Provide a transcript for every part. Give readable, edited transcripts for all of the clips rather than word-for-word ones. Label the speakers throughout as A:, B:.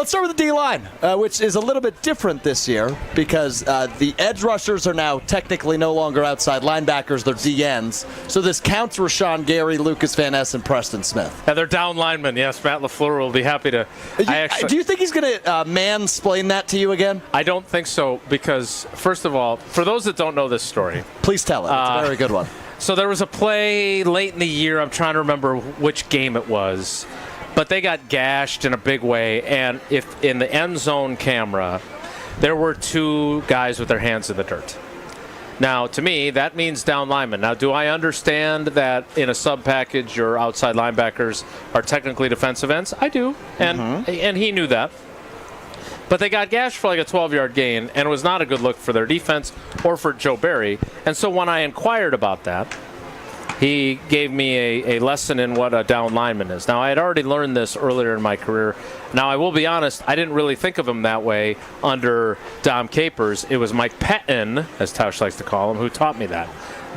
A: Let's start with the D-line, which is a little bit different this year because the edge rushers are now technically no longer outside linebackers. They're DNs. So this counts Rashan Gary, Lucas Van Ness, and Preston Smith.
B: Yeah, they're down linemen. Yes, Matt LaFleur will be happy to.
A: Do you think he's going to mansplain that to you again?
B: I don't think so because, first of all, for those that don't know this story.
A: Please tell it. It's a very good one.
B: So there was a play late in the year. I'm trying to remember which game it was. But they got gashed in a big way, and if in the end zone camera, there were two guys with their hands in the dirt. Now, to me, that means down linemen. Now, do I understand that in a sub package, your outside linebackers are technically defensive ends? I do, and he knew that. But they got gashed for like a 12-yard gain, and it was not a good look for their defense or for Joe Barry. And so when I inquired about that, he gave me a lesson in what a down lineman is. Now, I had already learned this earlier in my career. Now, I will be honest, I didn't really think of him that way under Dom Capers. It was Mike Pettin, as Tausch likes to call him, who taught me that.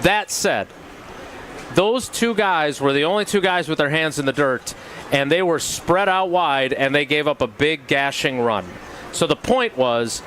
B: That said, those two guys were the only two guys with their hands in the dirt, and they were spread out wide, and they gave up a big gashing run. So the point was,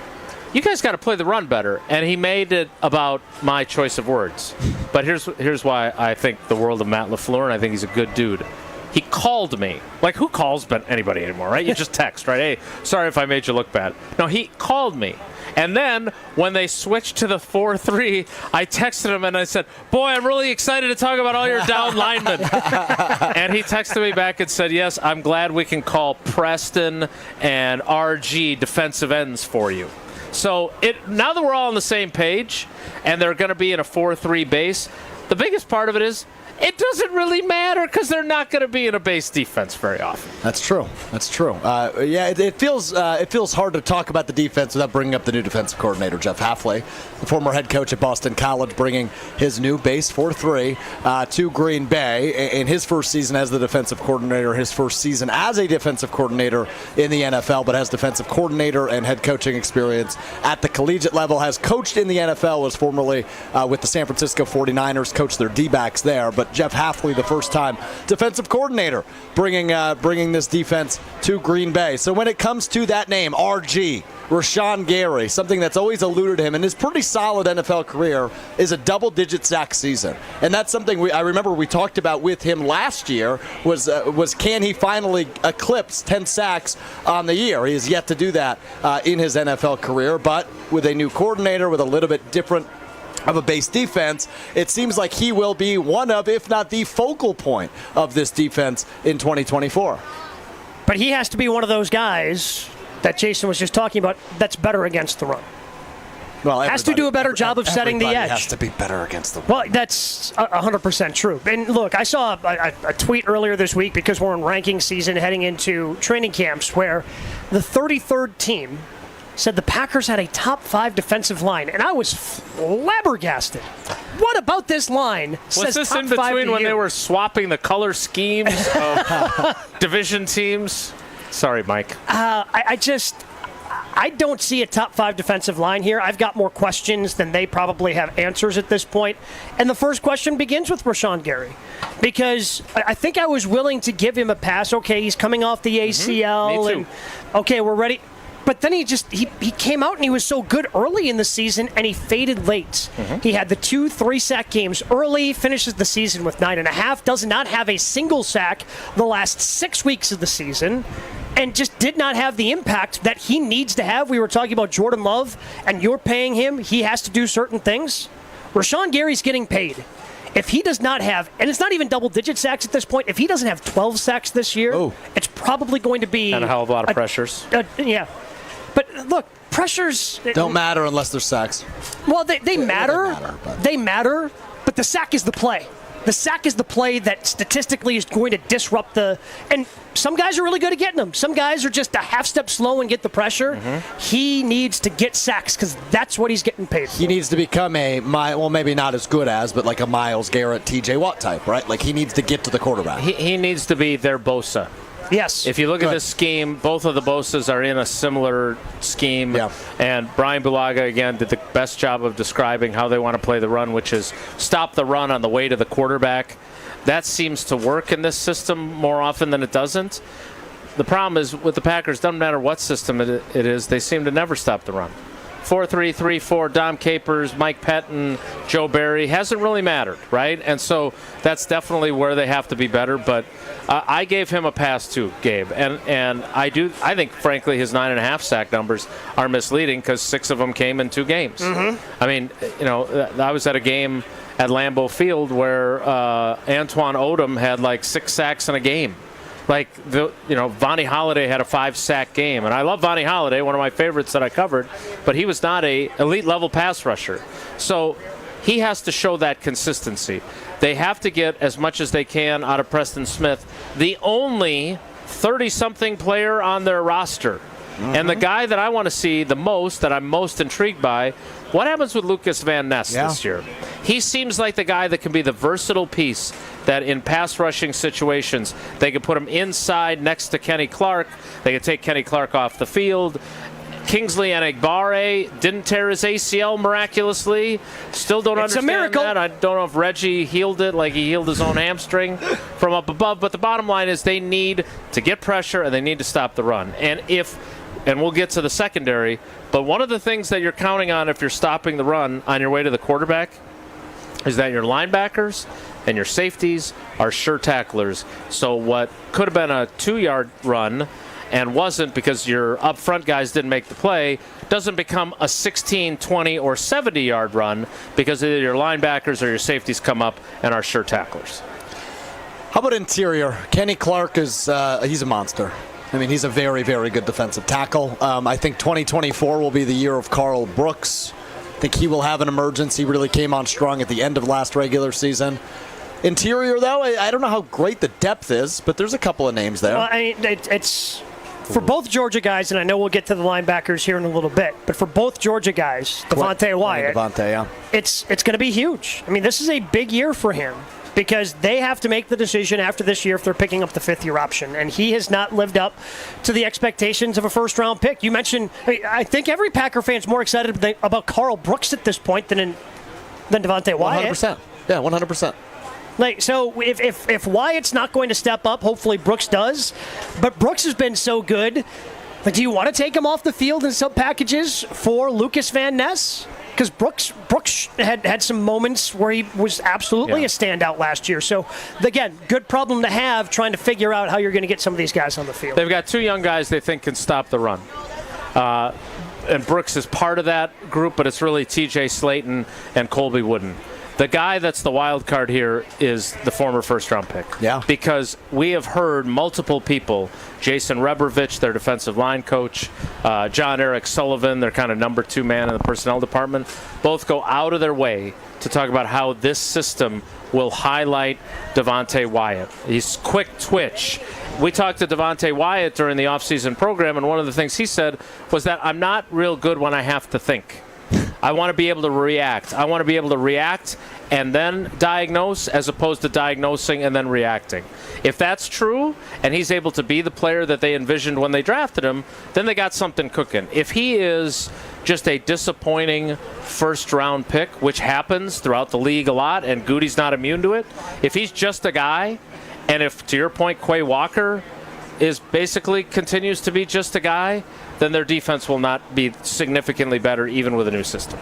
B: you guys got to play the run better. And he made it about my choice of words. But here's why I think the world of Matt LaFleur, and I think he's a good dude. He called me. Like, who calls anybody anymore, right? You just text, right? Hey, sorry if I made you look bad. No, he called me. And then when they switched to the 4-3, I texted him and I said, boy, I'm really excited to talk about all your down linemen. And he texted me back and said, yes, I'm glad we can call Preston and RG defensive ends for you. So now that we're all on the same page and they're going to be in a 4-3 base, the biggest part of it is it doesn't really matter because they're not going to be in a base defense very often.
A: That's true. That's true. It feels hard to talk about the defense without bringing up the new defensive coordinator, Jeff Hafley, the former head coach at Boston College, bringing his new base 4-3 to Green Bay in his first season as the defensive coordinator, his first season as a defensive coordinator in the NFL, but has defensive coordinator and head coaching experience at the collegiate level, has coached in the NFL, was formerly with the San Francisco 49ers, coached their D-backs there, but Jeff Hafley, the first-time defensive coordinator, bringing this defense to Green Bay. So when it comes to that name, RG, Rashan Gary, something that's always eluded him in his pretty solid NFL career is a double-digit sack season. And that's something I remember we talked about with him last year was can he finally eclipse 10 sacks on the year? He has yet to do that in his NFL career, but with a new coordinator, with a little bit different of a base defense, it seems like he will be one of, if not the focal point of this defense in 2024.
C: But he has to be one of those guys that Jason was just talking about that's better against the run.
A: Well,
C: has to do a better job of setting the edge.
A: Has to be better against the run.
C: Well, that's 100% true. And look, I saw a tweet earlier this week because we're in ranking season heading into training camps where the 33rd team said the Packers had a top 5 defensive line, and I was flabbergasted. What about this line says
B: this
C: top
B: in
C: 5
B: between when
C: you?
B: they were swapping the color schemes of division teams? Sorry, Mike.
C: I don't see a top 5 defensive line here. I've got more questions than they probably have answers at this point. And the first question begins with Rashan Gary. Because I think I was willing to give him a pass. Okay, he's coming off the ACL.
B: Me too.
C: And, okay, we're ready. But then he came out and he was so good early in the season and he faded late. He had the 2 3-sack games early, finishes the season with 9.5, does not have a single sack the last 6 weeks of the season, and just did not have the impact that he needs to have. We were talking about Jordan Love, and you're paying him. He has to do certain things. Rashan Gary's getting paid. If he does not have, and it's not even double-digit sacks at this point, if he doesn't have 12 sacks this year, it's probably going to be...
B: And a hell of a lot of pressures.
C: Yeah. But look, pressures
A: don't matter unless they're sacks.
C: Well, they matter. They matter, but the sack is the play. The sack is the play that statistically is going to disrupt the. And some guys are really good at getting them. Some guys are just a half step slow and get the pressure. He needs to get sacks because that's what he's getting paid for.
A: He needs to become maybe not as good as, but like a Myles Garrett, T.J. Watt type, right? Like he needs to get to the quarterback.
B: He needs to be their Bosa.
C: Yes.
B: If you look at this scheme, both of the Bosas are in a similar scheme.
A: Yeah.
B: And Brian Bulaga, again, did the best job of describing how they want to play the run, which is stop the run on the way to the quarterback. That seems to work in this system more often than it doesn't. the problem is with the Packers, doesn't matter what system it is, they seem to never stop the run. 4-3-3-4, Dom Capers, Mike Pettin, Joe Barry, hasn't really mattered, right? And so that's definitely where they have to be better. But I gave him a pass too, Gabe, and I think frankly his 9.5 sack numbers are misleading because 6 of them came in 2 games. Mm-hmm. I mean, I was at a game at Lambeau Field where Antoine Odom had like 6 sacks in a game. Like, Vonnie Holliday had a 5-sack game. And I love Vonnie Holliday, one of my favorites that I covered, but he was not a elite-level pass rusher. So he has to show that consistency. They have to get as much as they can out of Preston Smith, the only 30-something player on their roster. Mm-hmm. And the guy that I want to see the most, that I'm most intrigued by, what happens with Lucas Van Ness this year? He seems like the guy that can be the versatile piece that in pass rushing situations, they can put him inside next to Kenny Clark. They can take Kenny Clark off the field. Kingsley Enagbare didn't tear his ACL miraculously. Still don't understand that. I don't know if Reggie healed it like he healed his own hamstring from up above. But the bottom line is they need to get pressure and they need to stop the run. And we'll get to the secondary, but one of the things that you're counting on if you're stopping the run on your way to the quarterback is that your linebackers and your safeties are sure tacklers. So what could have been a 2-yard run and wasn't because your up front guys didn't make the play doesn't become a 16, 20, or 70-yard run because either your linebackers or your safeties come up and are sure tacklers.
A: How about interior? Kenny Clark he's a monster. I mean, he's a very, very good defensive tackle. I think 2024 will be the year of Carl Brooks. I think he will have an emergence. He really came on strong at the end of last regular season. Interior, though, I don't know how great the depth is, but there's a couple of names there.
C: Well, I mean, it's for both Georgia guys, and I know we'll get to the linebackers here in a little bit, but for both Georgia guys, Devontae Wyatt, it's going to be huge. I mean, this is a big year for him because they have to make the decision after this year if they're picking up the 5th-year option, and he has not lived up to the expectations of a first-round pick. You mentioned, I think every Packer fan's more excited about Carl Brooks at this point than Devontae Wyatt.
A: 100%. Yeah, 100%.
C: So if Wyatt's not going to step up, hopefully Brooks does. But Brooks has been so good. Do you want to take him off the field in some packages for Lucas Van Ness? Because Brooks had some moments where he was absolutely a standout last year. So, again, good problem to have trying to figure out how you're going to get some of these guys on the field.
B: They've got 2 young guys they think can stop the run. And Brooks is part of that group, but it's really T.J. Slayton and Colby Wooden. The guy that's the wild card here is the former first-round pick.
A: Yeah.
B: Because we have heard multiple people, Jason Rebrovich, their defensive line coach, John Eric Sullivan, their kind of number 2 man in the personnel department, both go out of their way to talk about how this system will highlight Devontae Wyatt. He's quick twitch. We talked to Devontae Wyatt during the offseason program, and one of the things he said was that I'm not real good when I have to think. I want to be able to react. I want to be able to react and then diagnose as opposed to diagnosing and then reacting. If that's true and he's able to be the player that they envisioned when they drafted him, then they got something cooking. If he is just a disappointing first-round pick, which happens throughout the league a lot, and Goody's not immune to it, if he's just a guy, and if, to your point, Quay Walker is basically continues to be just a guy, then their defense will not be significantly better even with a new system.